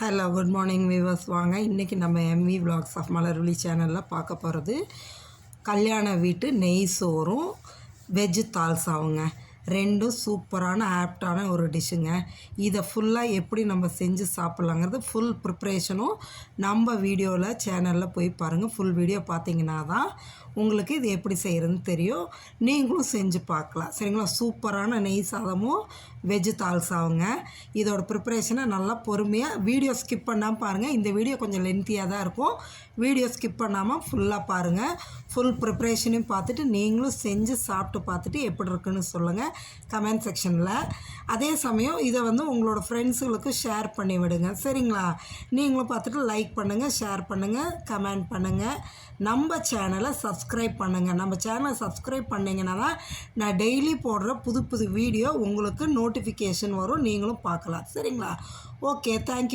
Hello good morning viewers. வாங்க இன்றைக்கி நம்ம எம்வி விலாக்ஸ் ஆஃப் மலர்விழி சேனலில் பார்க்க போகிறது கல்யாண வீட்டு நெய் சோறும் வெஜ்ஜு தால்சாவுங்க. ரெண்டும் சூப்பரான ஆப்டான ஒரு டிஷ்ஷுங்க. இதை ஃபுல்லாக எப்படி நம்ம செஞ்சு சாப்பிட்லாங்கிறது ஃபுல் ப்ரிப்ரேஷனும் நம்ம வீடியோவில் சேனலில் போய் பாருங்கள். ஃபுல் வீடியோ பார்த்தீங்கன்னா தான் உங்களுக்கு இது எப்படி செய்கிறதுன்னு தெரியும். நீங்களும் செஞ்சு பார்க்கலாம். சரிங்களா? சூப்பரான நெய் சாதமும் வெஜ்ஜு தால்சாவுங்க. இதோட ப்ரிப்ரேஷனை நல்லா பொறுமையாக வீடியோ ஸ்கிப் பண்ணாமல் பாருங்கள். இந்த வீடியோ கொஞ்சம் லென்த்தியாக தான் இருக்கும். வீடியோ ஸ்கிப் பண்ணாமல் ஃபுல்லாக பாருங்கள். ஃபுல் ப்ரிப்ரேஷனையும் பார்த்துட்டு நீங்களும் செஞ்சு சாப்பிட்டு பார்த்துட்டு எப்படி இருக்குன்னு சொல்லுங்கள் கமெண்ட் செக்ஷனில். அதே சமயம் இதை உங்களோட ஃப்ரெண்ட்ஸுகளுக்கு ஷேர் பண்ணி விடுங்க. சரிங்களா? நீங்களும் பார்த்துட்டு லைக் பண்ணுங்கள், ஷேர் பண்ணுங்கள், கமெண்ட் பண்ணுங்கள். நம்ம சேனலை சப்ஸ்கிரைப் பண்ணுங்கள். நம்ம சேனலை சப்ஸ்கிரைப் பண்ணிங்கன்னா தான் நான் டெய்லி போடுற புது புது வீடியோ உங்களுக்கு நோட்டிஃபிகேஷன் வரும். நீங்களும் பார்க்கலாம். சரிங்களா? Okay, thank you.